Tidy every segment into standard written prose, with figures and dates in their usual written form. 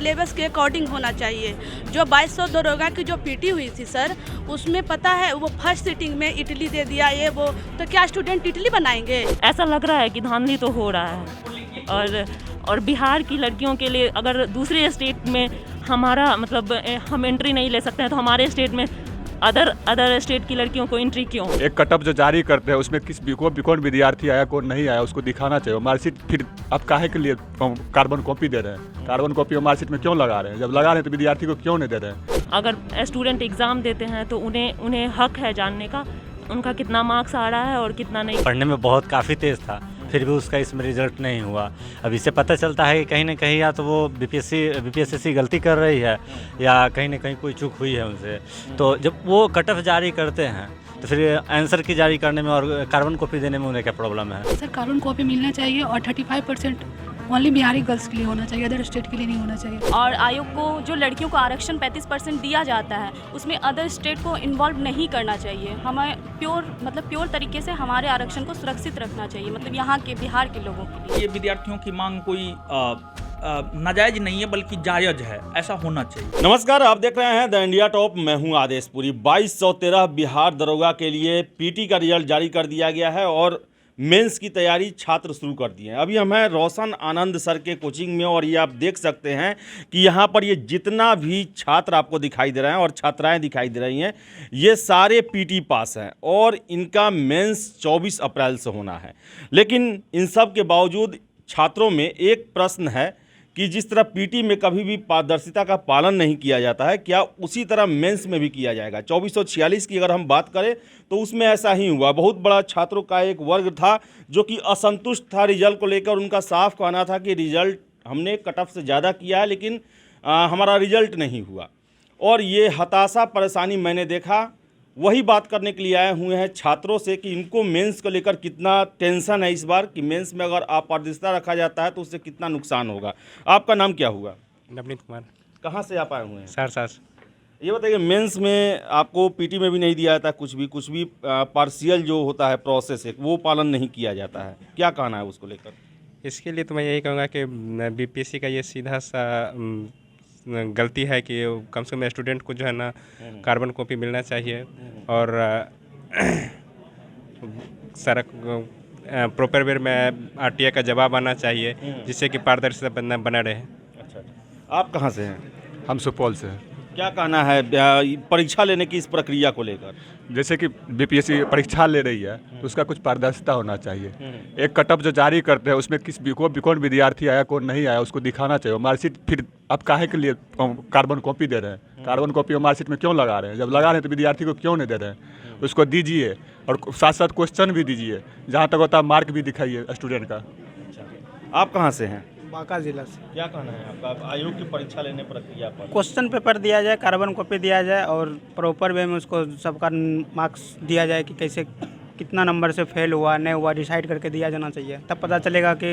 Syllabus के according होना चाहिए। जो 2200 दरोगा की जो पीटी हुई थी सर, उसमें पता है वो फर्स्ट सीटिंग में इडली दे दिया ये वो, तो क्या स्टूडेंट इडली बनाएंगे? ऐसा लग रहा है कि धांधली तो हो रहा है। और बिहार की लड़कियों के लिए अगर दूसरे स्टेट में हमारा मतलब हम एंट्री नहीं ले सकते हैं, तो हमारे स्टेट में अदर स्टेट की लड़कियों को एंट्री क्यों? एक कटअप जो जारी करते हैं उसमें कौन विद्यार्थी आया कौन नहीं आया उसको दिखाना चाहिए। मार्कशीट फिर अब काहे के लिए कार्बन कॉपी दे रहे हैं? कार्बन कॉपी मार्कशीट में क्यों लगा रहे हैं? जब लगा रहे हैं तो विद्यार्थी को क्यों नहीं दे रहे हैं? अगर स्टूडेंट एग्ज़ाम देते हैं तो उन्हें हक है जानने का उनका कितना मार्क्स आ रहा है और कितना नहीं। पढ़ने में बहुत काफ़ी तेज़ था, फिर भी उसका इसमें रिजल्ट नहीं हुआ। अब इससे पता चलता है कि कहीं ना कहीं या तो वो बीपीएससी गलती कर रही है या कहीं ना कहीं कोई चूक हुई है उनसे। तो जब वो कट ऑफ जारी करते हैं तो फिर आंसर की जारी करने में और कार्बन कॉपी देने में उन्हें क्या प्रॉब्लम है? सर कार्बन कॉपी मिलना चाहिए और 35% ओनली बिहारी गर्ल्स के लिए होना चाहिए, अदर स्टेट के लिए नहीं होना चाहिए। और आयोग को जो लड़कियों को आरक्षण 35% दिया जाता है उसमें अदर स्टेट को इन्वॉल्व नहीं करना चाहिए। हमें प्योर तरीके से हमारे आरक्षण को सुरक्षित रखना चाहिए, मतलब यहाँ के बिहार के लोगों के लिए। ये विद्यार्थियों की मांग कोई नाजायज नहीं है बल्कि जायज है, ऐसा होना चाहिए। नमस्कार, आप देख रहे हैं द इंडिया टॉप। मैं हूं आदेशपुरी। 2213 बिहार दरोगा के लिए पीटी का रिजल्ट जारी कर दिया गया है और मेंस की तैयारी छात्र शुरू कर दिए हैं। अभी हम हैं रोशन आनंद सर के कोचिंग में और ये आप देख सकते हैं कि यहाँ पर ये जितना भी छात्र आपको दिखाई दे रहे हैं और छात्राएं दिखाई दे रही हैं, ये सारे पीटी पास हैं और इनका मेंस 24 अप्रैल से होना है। लेकिन इन सब के बावजूद छात्रों में एक प्रश्न है कि जिस तरह पीटी में कभी भी पारदर्शिता का पालन नहीं किया जाता है, क्या उसी तरह मेंस में भी किया जाएगा? 2446 की अगर हम बात करें तो उसमें ऐसा ही हुआ। बहुत बड़ा छात्रों का एक वर्ग था जो कि असंतुष्ट था रिजल्ट को लेकर। उनका साफ कहना था कि रिजल्ट हमने कट ऑफ से ज़्यादा किया है लेकिन हमारा रिजल्ट नहीं हुआ। और ये हताशा परेशानी मैंने देखा। वही बात करने के लिए आए हुए हैं छात्रों से कि इनको मेंस को लेकर कितना टेंशन है इस बार, कि मेंस में अगर अपारदर्शिता रखा जाता है तो उससे कितना नुकसान होगा। आपका नाम क्या हुआ? नवनीत कुमार। कहाँ से आप आए हुए हैं? सहरसा। ये बताइए, मेंस में आपको पीटी में भी नहीं दिया जाता, कुछ भी पार्शियल जो होता है प्रोसेस है वो पालन नहीं किया जाता है, क्या कहना है उसको लेकर? इसके लिए तो मैं यही कहूँगा कि बीपीएससी का ये सीधा सा गलती है कि कम से कम स्टूडेंट को जो है ना कार्बन कॉपी मिलना चाहिए और सड़क प्रॉपर वे में आरटीआई का जवाब आना चाहिए जिससे कि पारदर्शिता बना रहे। अच्छा, आप कहाँ से हैं? हम सुपौल से हैं। क्या कहना है परीक्षा लेने की इस प्रक्रिया को लेकर? जैसे कि बीपीएससी परीक्षा ले रही है तो उसका कुछ पारदर्शिता होना चाहिए। एक कटअप जो जारी करते हैं उसमें कौन विद्यार्थी आया कौन नहीं आया उसको दिखाना चाहिए। मार्कशीट फिर अब काहे के लिए कार्बन कॉपी दे रहे हैं? कार्बन कॉपी मार्कशीट में क्यों लगा रहे हैं? जब लगा रहे हैं तो विद्यार्थी को क्यों नहीं दे रहे हैं? उसको दीजिए और साथ साथ क्वेश्चन भी दीजिए, जहाँ तक होता है मार्क भी दिखाइए स्टूडेंट का। आप कहाँ से हैं? बांका जिला से। क्या कहना है आपका आयोग की परीक्षा लेने प्रक्रिया पर? क्वेश्चन पेपर दिया जाए, कार्बन कॉपी दिया जाए और प्रॉपर वे में उसको सबका मार्क्स दिया जाए कि कैसे कितना नंबर से फेल हुआ नहीं हुआ डिसाइड करके दिया जाना चाहिए। तब पता चलेगा कि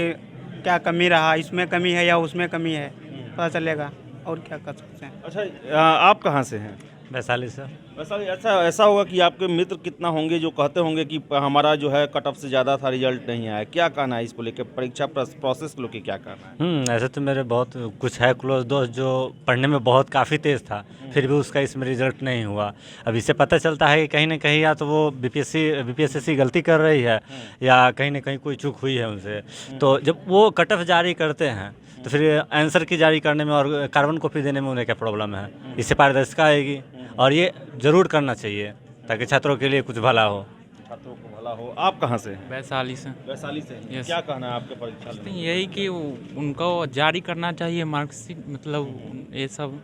क्या कमी रहा, इसमें कमी है या उसमें कमी है, पता चलेगा और क्या कर सकते हैं। अच्छा, आप कहाँ से हैं? वैशाली सर। वैशाली। ऐसा होगा कि आपके मित्र कितना होंगे जो कहते होंगे कि हमारा जो है कट ऑफ से ज़्यादा था, रिजल्ट नहीं आया, क्या कहना है इसको लेकर? परीक्षा प्रोसेस को लेकर क्या कहना है? ऐसे तो मेरे बहुत कुछ है क्लोज दोस्त जो पढ़ने में बहुत काफ़ी तेज़ था, फिर भी उसका इसमें रिजल्ट नहीं हुआ। अब इससे पता चलता है कि कहीं ना कहीं या तो वो बीपीएससी गलती कर रही है या कहीं ना कहीं कोई चूक हुई है उनसे। तो जब वो कट ऑफ जारी करते हैं तो फिर आंसर की जारी करने में और कार्बन कॉपी देने में उन्हें क्या प्रॉब्लम है? इससे पारदर्शिता आएगी और ये ज़रूर करना चाहिए ताकि छात्रों के लिए कुछ भला हो। छात्रों को भला हो। आप कहाँ से? वैशाली से। वैशाली से। Yes. क्या कहना है आपके परीक्षा? यही कि उनको जारी करना चाहिए मार्कशीट, मतलब ये सब।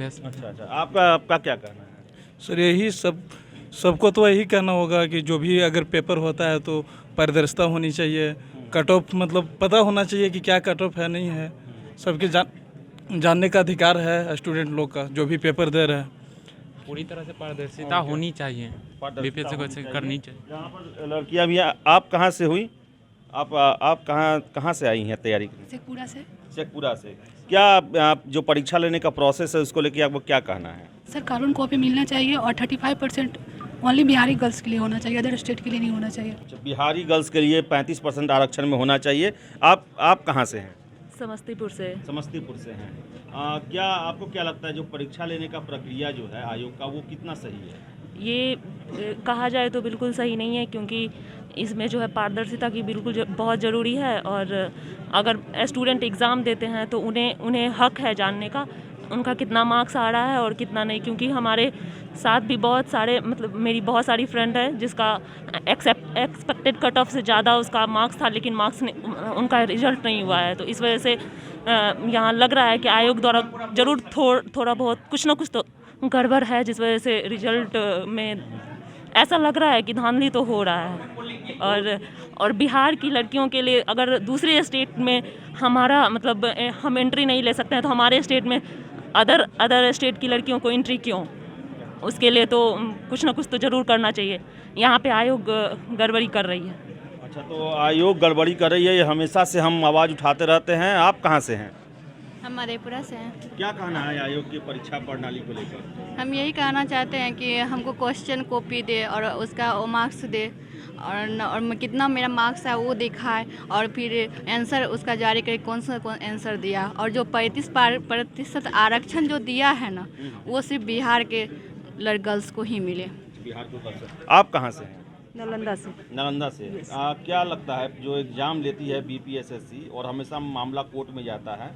अच्छा, आपका क्या कहना है? सर यही सबको तो यही कहना होगा कि जो भी अगर पेपर होता है तो पारदर्शिता होनी चाहिए। कट ऑफ मतलब पता होना चाहिए कि क्या कट ऑफ है नहीं है। सबके जानने का अधिकार है स्टूडेंट लोग का जो भी पेपर दे रहे हैं। पूरी तरह से पारदर्शिता होनी चाहिए, बीपीएससी को करनी चाहिए। यहाँ पर लड़कियाँ भी, आप कहाँ से हुई? आप कहाँ से आई हैं तैयारी करने? शेखपुरा से। शेखपुरा से। क्या आप जो परीक्षा लेने का प्रोसेस है उसको लेकर आपको क्या कहना है? सर कार्बन कॉपी मिलना चाहिए और 35% ओनली बिहारी गर्ल्स के लिए होना चाहिए, अदर स्टेट के लिए नहीं होना चाहिए। बिहारी गर्ल्स के लिए 35% आरक्षण में होना चाहिए। आप कहाँ से हैं? समस्तीपुर से। समस्तीपुर से हैं। क्या आपको क्या लगता है जो परीक्षा लेने का प्रक्रिया जो है आयोग का वो कितना सही है? ये कहा जाए तो बिल्कुल सही नहीं है, क्योंकि इसमें जो है पारदर्शिता की बिल्कुल बहुत ज़रूरी है। और अगर स्टूडेंट एग्ज़ाम देते हैं तो उन्हें हक है जानने का उनका कितना मार्क्स आ रहा है और कितना नहीं, क्योंकि हमारे साथ भी बहुत सारे मतलब मेरी बहुत सारी फ्रेंड है जिसका एक्सपेक्टेड कट ऑफ से ज़्यादा उसका मार्क्स था, लेकिन उनका रिजल्ट नहीं हुआ है। तो इस वजह से यहाँ लग रहा है कि आयोग द्वारा ज़रूर थोड़ा बहुत कुछ ना कुछ तो गड़बड़ है, जिस वजह से रिजल्ट में ऐसा लग रहा है कि धांधली तो हो रहा है। और बिहार की लड़कियों के लिए अगर दूसरे स्टेट में हमारा मतलब हम एंट्री नहीं ले सकते हैं, तो हमारे स्टेट में अदर स्टेट की लड़कियों को एंट्री क्यों? उसके लिए तो कुछ ना कुछ तो ज़रूर करना चाहिए। यहाँ पे आयोग गड़बड़ी कर रही है। अच्छा, तो आयोग गड़बड़ी कर रही है, ये हमेशा से हम आवाज़ उठाते रहते हैं। आप कहाँ से हैं? हम मधेपुरा से हैं। क्या कहना है आयोग की परीक्षा प्रणाली को लेकर? हम यही कहना चाहते हैं कि हमको क्वेश्चन कॉपी दे और उसका वो मार्क्स दे और कितना मेरा मार्क्स है वो दिखाए, और फिर आंसर उसका जारी करे कौन आंसर दिया। और जो 35% आरक्षण जो दिया है ना, वो सिर्फ बिहार के गर्ल्स को ही मिले। बिहार को गर्ल्स। आप कहाँ से हैं? नालंदा से। नालंदा से। क्या लगता है जो एग्ज़ाम लेती है बीपीएसएससी और हमेशा मामला कोर्ट में जाता है,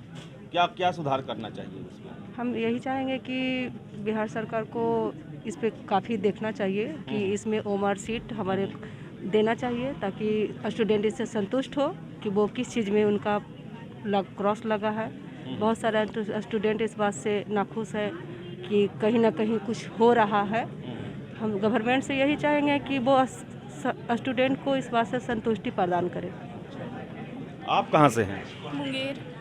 क्या सुधार करना चाहिए उसमें? हम यही चाहेंगे कि बिहार सरकार को इस पे काफ़ी देखना चाहिए कि इसमें ओमआर सीट हमारे देना चाहिए, ताकि स्टूडेंट इससे संतुष्ट हो कि वो किस चीज़ में उनका क्रॉस लगा है। बहुत सारा स्टूडेंट इस बात से नाखुश है कि कहीं ना कहीं कुछ हो रहा है। हम गवर्नमेंट से यही चाहेंगे कि वो स्टूडेंट को इस बात से संतुष्टि प्रदान करे। आप कहाँ से हैं?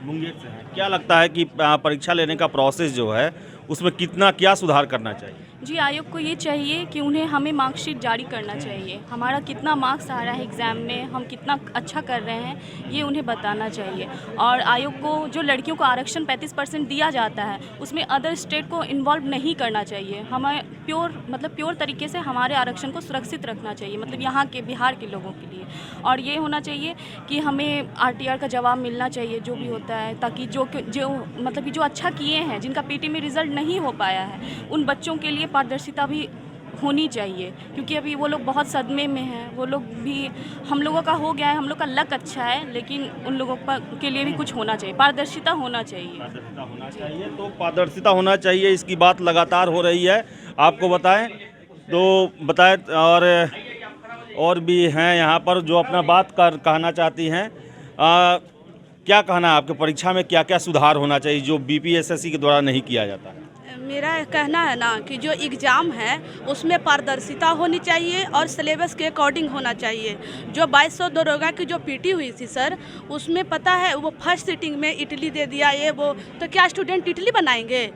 मुंगेर से हैं। क्या लगता है कि परीक्षा लेने का प्रोसेस जो है उसमें क्या सुधार करना चाहिए? जी, आयोग को ये चाहिए कि उन्हें हमें मार्कशीट जारी करना चाहिए। हमारा कितना मार्क्स आ रहा है एग्ज़ाम में, हम कितना अच्छा कर रहे हैं, ये उन्हें बताना चाहिए। और आयोग को जो लड़कियों को आरक्षण 35% दिया जाता है, उसमें अदर स्टेट को इन्वॉल्व नहीं करना चाहिए। हमें प्योर तरीके से हमारे आरक्षण को सुरक्षित रखना चाहिए, मतलब यहाँ के बिहार के लोगों के लिए। और ये होना चाहिए कि हमें आरटीआर का जवाब मिलना चाहिए जो भी होता है, ताकि जो मतलब कि जो अच्छा किए हैं, जिनका पीटी में रिज़ल्ट नहीं हो पाया है, उन बच्चों के लिए पारदर्शिता भी होनी चाहिए। क्योंकि अभी वो लोग बहुत सदमे में हैं। वो लोग भी, हम लोगों का हो गया है, हम लोग का लक अच्छा है, लेकिन उन लोगों के लिए भी कुछ होना चाहिए, पारदर्शिता होना चाहिए। पारदर्शिता होना चाहिए, तो पारदर्शिता होना चाहिए, इसकी बात लगातार हो रही है। आपको बताएं तो बताएं, और भी हैं यहाँ पर जो अपना बात कहना चाहती हैं। क्या कहना है आपके परीक्षा में क्या क्या सुधार होना चाहिए जो बीपीएसएससी के द्वारा नहीं किया जाता है? मेरा कहना है ना कि जो एग्ज़ाम है उसमें पारदर्शिता होनी चाहिए और सिलेबस के अकॉर्डिंग होना चाहिए। जो 2200 दरोगा की जो पीटी हुई थी सर, उसमें पता है वो फर्स्ट सीटिंग में इडली दे दिया, ये वो, तो क्या स्टूडेंट इडली बनाएंगे?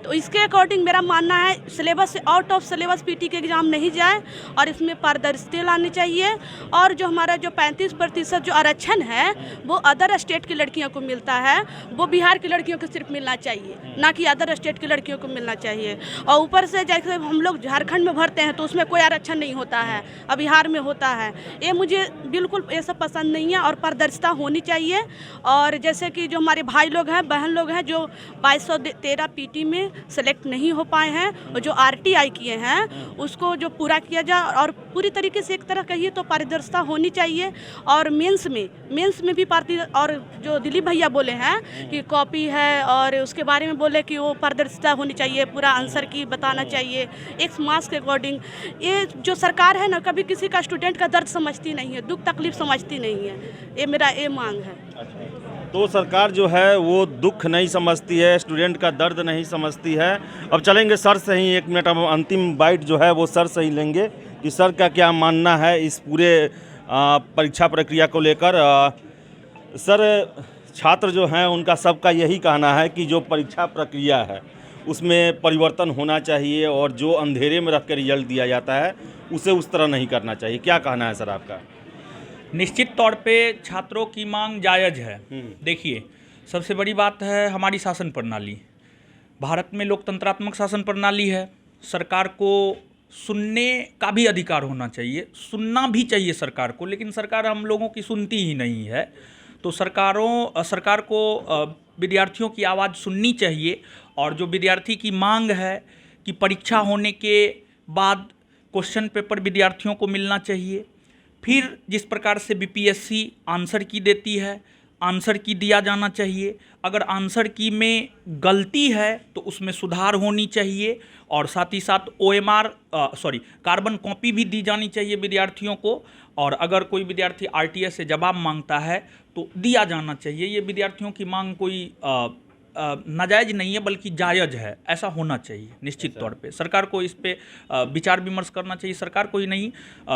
तो इसके अकॉर्डिंग मेरा मानना है सिलेबस से आउट ऑफ सिलेबस पीटी के एग्ज़ाम नहीं जाए और इसमें पारदर्शिता लानी चाहिए। और जो हमारा जो 35% जो आरक्षण है वो अदर स्टेट की लड़कियों को मिलता है, वो बिहार की लड़कियों को सिर्फ मिलना चाहिए, ना कि अदर स्टेट की लड़कियों को मिलना चाहिए। और ऊपर से जैसे हम लोग झारखंड में भरते हैं तो उसमें कोई आरक्षण नहीं होता है, अब बिहार में होता है। ये मुझे बिल्कुल ये सब पसंद नहीं है और पारदर्शिता होनी चाहिए। और जैसे कि जो हमारे भाई लोग हैं, बहन लोग हैं, जो 2213 पीटी में सेलेक्ट नहीं हो पाए हैं और जो आरटीआई किए हैं उसको जो पूरा किया जाए। और पूरी तरीके से एक तरह कहिए तो पारदर्शिता होनी चाहिए। और मेंस में भी और जो दिलीप भैया बोले हैं कि कॉपी है और उसके बारे में बोले कि वो पारदर्शिता होनी चाहिए, पूरा आंसर की बताना चाहिए एक मार्क्स के अकॉर्डिंग। ये जो सरकार है ना, कभी किसी का स्टूडेंट का दर्द समझती नहीं है, दुख तकलीफ समझती नहीं है। ये मेरा मांग है। तो सरकार जो है वो दुख नहीं समझती है, स्टूडेंट का दर्द नहीं समझती है। अब चलेंगे सर से ही 1 मिनट, अब अंतिम बाइट जो है वो सर से ही लेंगे कि सर का क्या मानना है इस पूरे परीक्षा प्रक्रिया को लेकर। सर, छात्र जो हैं उनका सबका यही कहना है कि जो परीक्षा प्रक्रिया है उसमें परिवर्तन होना चाहिए और जो अंधेरे में रख कर रिजल्ट दिया जाता है उसे उस तरह नहीं करना चाहिए। क्या कहना है सर आपका? निश्चित तौर पे छात्रों की मांग जायज़ है। देखिए, सबसे बड़ी बात है हमारी शासन प्रणाली। भारत में लोकतंत्रात्मक शासन प्रणाली है। सरकार को सुनने का भी अधिकार होना चाहिए, सुनना भी चाहिए सरकार को, लेकिन सरकार हम लोगों की सुनती ही नहीं है। तो सरकार को विद्यार्थियों की आवाज़ सुननी चाहिए और जो विद्यार्थी की मांग है कि परीक्षा होने के बाद क्वेश्चन पेपर विद्यार्थियों को मिलना चाहिए। फिर जिस प्रकार से बीपीएससी आंसर की देती है, आंसर की दिया जाना चाहिए। अगर आंसर की में गलती है तो उसमें सुधार होनी चाहिए और साथ ही साथ कार्बन कॉपी भी दी जानी चाहिए विद्यार्थियों को। और अगर कोई विद्यार्थी आरटीएस से जवाब मांगता है तो दिया जाना चाहिए। ये विद्यार्थियों की मांग कोई नाजायज़ नहीं है बल्कि जायज़ है, ऐसा होना चाहिए निश्चित तौर पे। सरकार को इस पे विचार विमर्श करना चाहिए। सरकार को ही नहीं,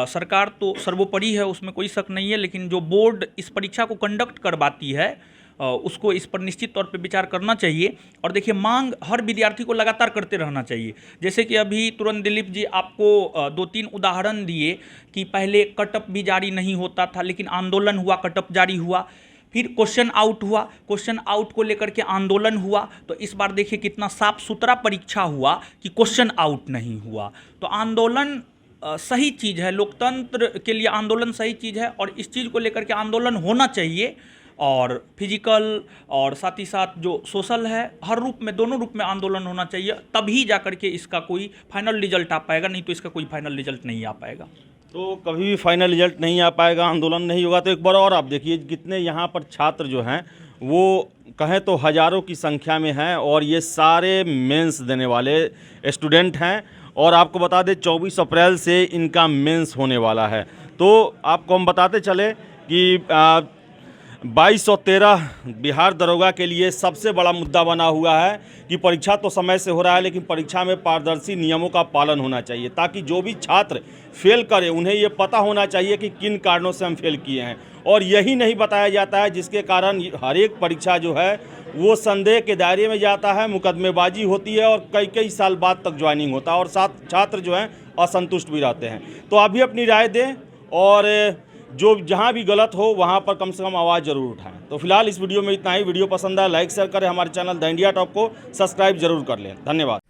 सरकार तो सर्वोपरि है, उसमें कोई शक नहीं है, लेकिन जो बोर्ड इस परीक्षा को कंडक्ट करवाती है उसको इस पर निश्चित तौर पे विचार करना चाहिए। और देखिए, मांग हर विद्यार्थी को लगातार करते रहना चाहिए। जैसे कि अभी तुरंत दिलीप जी आपको 2-3 उदाहरण दिए कि पहले कटअप भी जारी नहीं होता था, लेकिन आंदोलन हुआ, कटअप जारी हुआ। फिर क्वेश्चन आउट हुआ, क्वेश्चन आउट को लेकर के आंदोलन हुआ। तो इस बार देखिए कितना साफ सुथरा परीक्षा हुआ कि क्वेश्चन आउट नहीं हुआ। तो आंदोलन सही चीज़ है, लोकतंत्र के लिए आंदोलन सही चीज़ है और इस चीज़ को लेकर के आंदोलन होना चाहिए। और फिजिकल और साथ ही साथ जो सोशल है, हर रूप में, दोनों रूप में आंदोलन होना चाहिए, तभी जा कर के इसका कोई फाइनल रिजल्ट आ पाएगा, नहीं तो इसका कोई फाइनल रिजल्ट नहीं आ पाएगा। तो कभी भी फाइनल रिजल्ट नहीं आ पाएगा, आंदोलन नहीं होगा। तो एक बार और आप देखिए कितने यहाँ पर छात्र जो हैं वो कहें तो हज़ारों की संख्या में हैं और ये सारे मेंस देने वाले स्टूडेंट हैं। और आपको बता दें 24 अप्रैल से इनका मेंस होने वाला है। तो आपको हम बताते चले कि 2213 बिहार दरोगा के लिए सबसे बड़ा मुद्दा बना हुआ है कि परीक्षा तो समय से हो रहा है, लेकिन परीक्षा में पारदर्शी नियमों का पालन होना चाहिए, ताकि जो भी छात्र फेल करें उन्हें ये पता होना चाहिए कि किन कारणों से हम फेल किए हैं। और यही नहीं बताया जाता है, जिसके कारण हर एक परीक्षा जो है वो संदेह के दायरे में जाता है, मुकदमेबाजी होती है और कई कई साल बाद तक ज्वाइनिंग होता है और साथ छात्र जो हैं असंतुष्ट भी रहते हैं। तो आप भी अपनी राय दें और जो जहाँ भी गलत हो वहाँ पर कम से कम आवाज़ ज़रूर उठाएं। तो फिलहाल इस वीडियो में इतना ही। वीडियो पसंद आया लाइक शेयर करें, हमारे चैनल द इंडिया टॉप को सब्सक्राइब जरूर कर लें। धन्यवाद।